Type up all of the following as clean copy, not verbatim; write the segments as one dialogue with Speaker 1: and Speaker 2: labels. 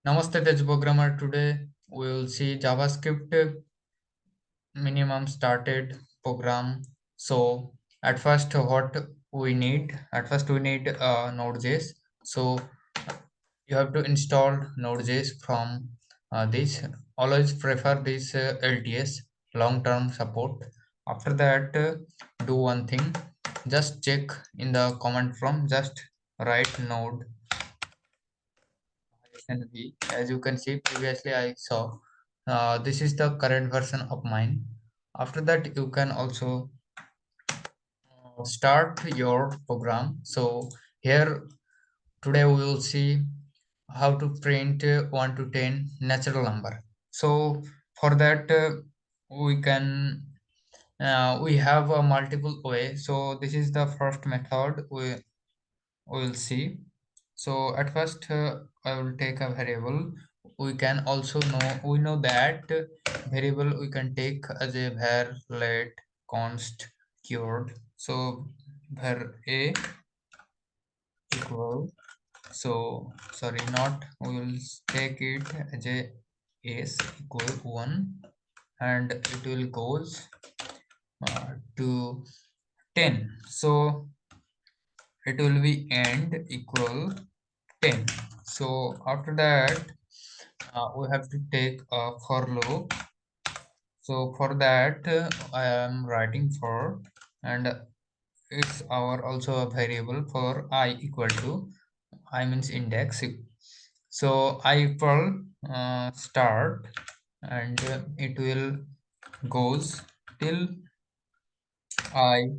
Speaker 1: Namaste, Tej programmer. Today we will see JavaScript minimum started program. So at first we need Node.js. So you have to install Node.js from this. Always prefer this LTS long-term support. After that, do one thing. Just check in the command from just write node and V. As you can see, previously I saw this is the current version of mine. After that, you can also start your program. So here today we will see how to print 1 to 10 natural number. So for that we have a multiple way. So this is the first method we will see. So at first I will take a variable. We know that variable we can take as a var let const keyword. So var a equal, so sorry, not, we will take it as a s equal 1, and it will goes to 10. So it will be end equal 10. So after that we have to take a for loop. So for that I am writing for, and it's our also a variable for I equal to, I means index. So I equal start, and it will goes till I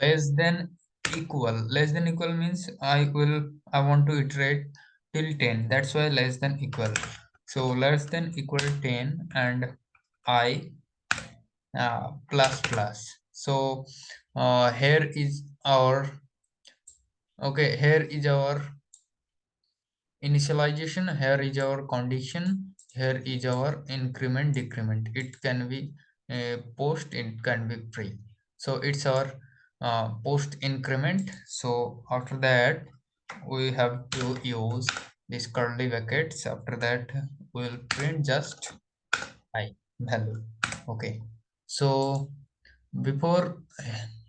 Speaker 1: less than equal means I want to iterate till 10. That's why less than equal. So less than equal 10, and I plus plus. So here is our, okay, here is our initialization, here is our condition, here is our increment decrement. It can be post, it can be pre. So it's our post increment. So after that we have to use these curly brackets. After that we'll print just I value. Okay, so before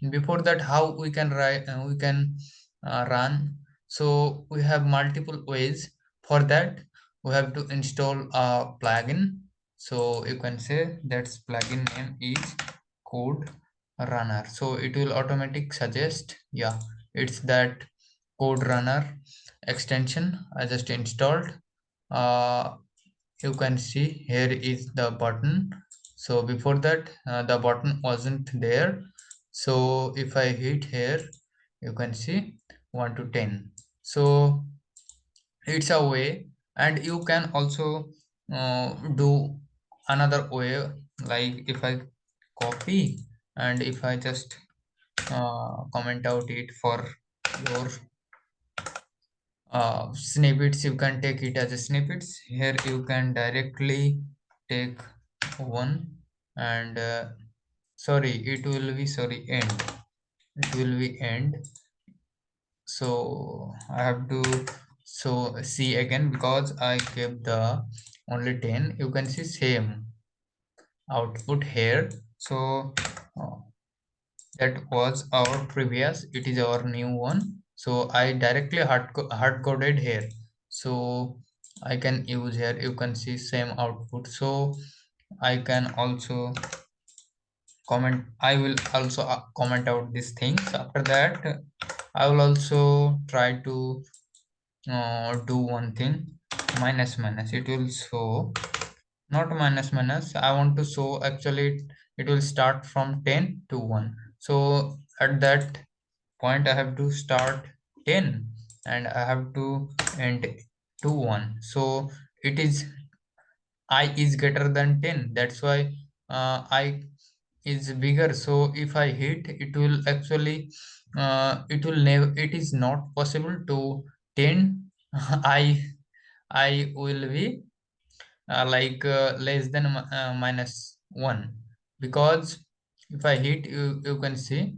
Speaker 1: before that, how we can write, we can run. So we have multiple ways. For that we have to install a plugin. So you can say that's plugin name is code runner. So it will automatic suggest, yeah, it's that code runner extension I just installed. uh, you can see here is the button. So before that the button wasn't there. So if I hit here, you can see 1 to 10. So it's a way. And you can also do another way, like if I copy, and if I just comment out it for your snippets, you can take it as a snippets. Here you can directly take one, and sorry, it will be, sorry, end, it will be end. So I have to so see again, because I gave the only 10. You can see same output here. So uh, that was our previous, it is our new one. So I directly hard coded here. So I can use here, you can see same output. So I can also comment, I will also comment out these things. After that I will also try to do one thing, minus minus. It will show, not minus minus, I want to show actually it will start from 10 to 1. So at that point I have to start 10, and I have to end to 1. So it is I is greater than 10. That's why I is bigger. So if I hit, it will actually it will never, it is not possible to 10. i I will be less than minus 1, because if I hit, you can see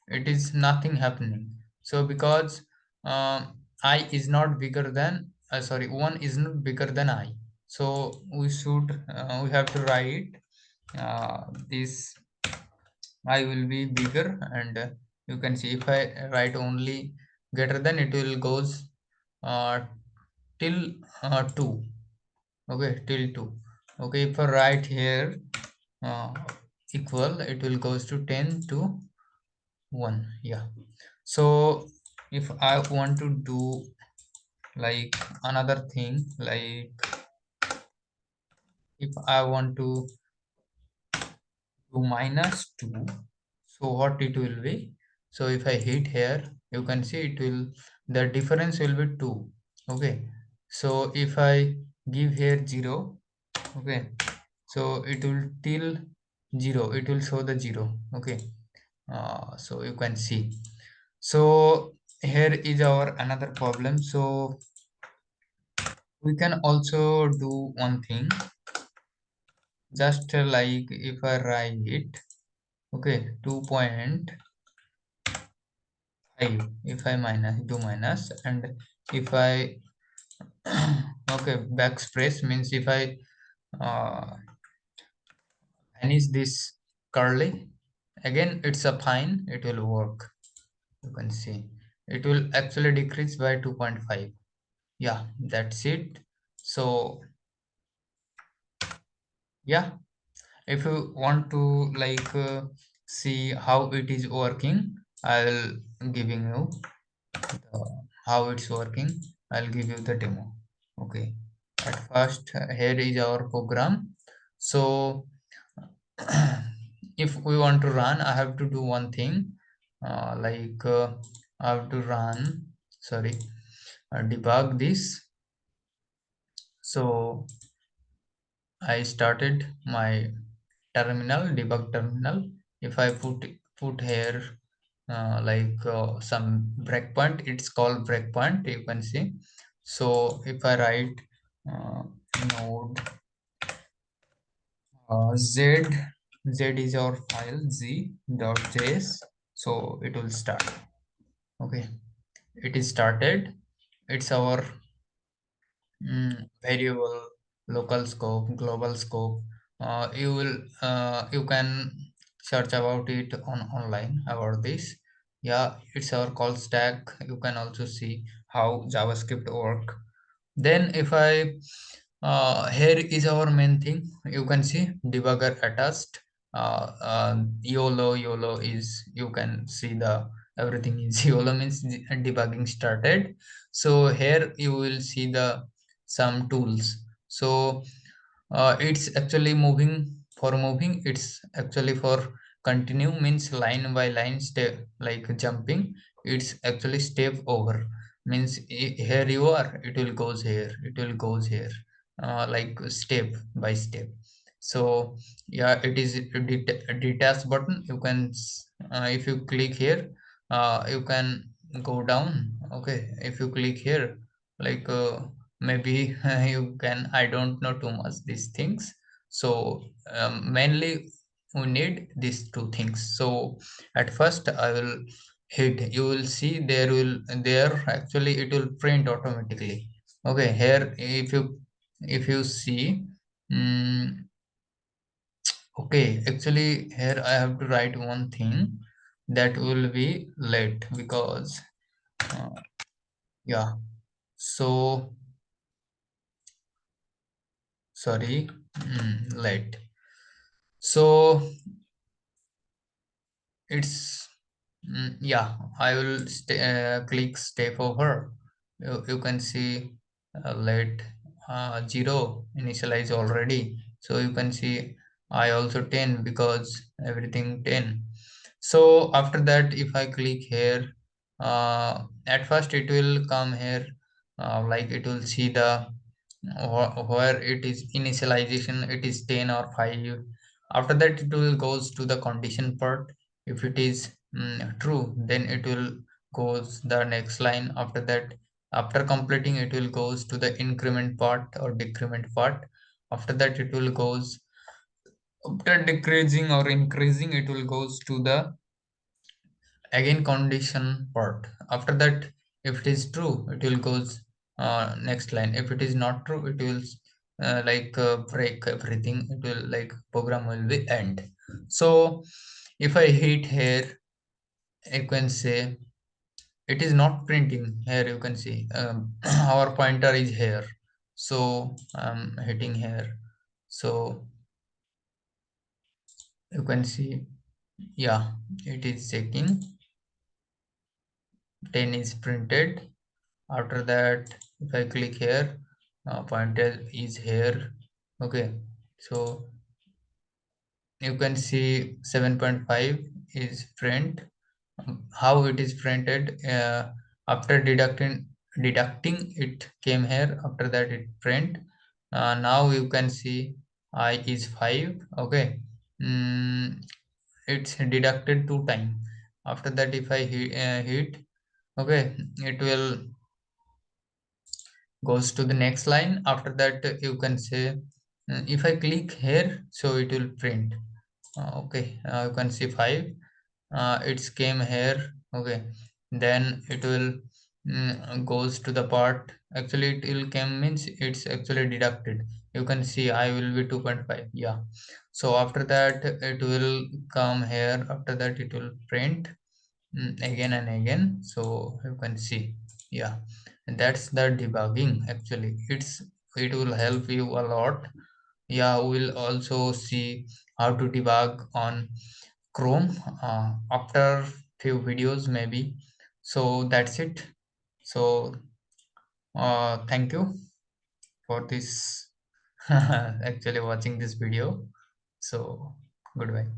Speaker 1: it is nothing happening. So because I is not bigger than sorry, 1 is not bigger than I. So we have to write this I will be bigger, and you can see if I write only greater than, it will goes uh, till 2. Okay, till 2. Okay, if I write here uh, equal, it will goes to 10 to 1. Yeah. So if I want to do like another thing, like if I want to do -2, so what it will be? So if I hit here, you can see it will, the difference will be 2. Okay, so if I give here 0, okay, so it will till 0, it will show the 0. Okay, so you can see. So here is our another problem. So we can also do one thing, just like if I write, okay, 2.5, if I do minus, and if I okay, backspace means if I finish this curly, again it's a fine, it will work. You can see it will actually decrease by 2.5. Yeah, that's it. So yeah, if you want to like see how it is working, I'll giving you how it's working. I'll give you the demo. Okay, at first here is our program. So if we want to run, I have to do one thing, I have to run, sorry, debug this. So I started my terminal, debug terminal. If I put here some breakpoint, it's called breakpoint, you can see. So if I write uh, node z, z is our file z.js, so it will start. Okay, it is started. It's our variable, local scope, global scope. You can search about it on online about this. Yeah, it's our call stack. You can also see how JavaScript work. Then if I here is our main thing. You can see debugger attached. YOLO is, you can see the everything is YOLO means debugging started. So here you will see the some tools. So it's actually moving, for moving, it's actually for continue means line by line step, like jumping, it's actually step over means here you are, it will goes here, it will goes here, like step by step. So yeah, it is a detach button. You can if you click here, you can go down. Okay, if you click here, like maybe you can, I don't know too much these things. So mainly we need these two things. So at first I will hit, you will see there will, there actually it will print automatically. Okay, here if you see, mm, okay, actually here I have to write one thing, that will be late because uh, yeah, so sorry, late. So it's yeah, I will click step over. You can see let 0 initialize already, so you can see I also 10 because everything 10. So after that if I click here, at first it will come here, like it will see the where it is initialization, it is 10 or 5. After that it will goes to the condition part. If it is true, then it will goes the next line. After that, after completing, it will goes to the increment part or decrement part. After that it will goes, after decreasing or increasing, it will goes to the again condition part. After that, if it is true, it will goes next line. If it is not true, it will break everything. It will like program will be end. So if I hit here, you can say it is not printing. Here you can see our pointer is here, so I'm hitting here. So you can see, yeah, it is checking. 10 is printed. After that, if I click here, pointer is here. Okay, so you can see 7.5 is print. How it is printed, after deducting it came here. After that it print. Now you can see I is 5. Okay. mm, it's deducted 2 times. After that if I hit, okay, it will goes to the next line. After that you can say, if I click here, so it will print. Okay, you can see 5. It's came here. Okay, then it will goes to the part. Actually it will come means it's actually deducted. You can see I will be 2.5. Yeah, so after that it will come here. After that it will print again and again. So you can see, yeah, and that's the debugging. Actually it will help you a lot. Yeah, we'll also see how to debug on Chrome after few videos maybe. So that's it. So thank you for this actually watching this video. So goodbye.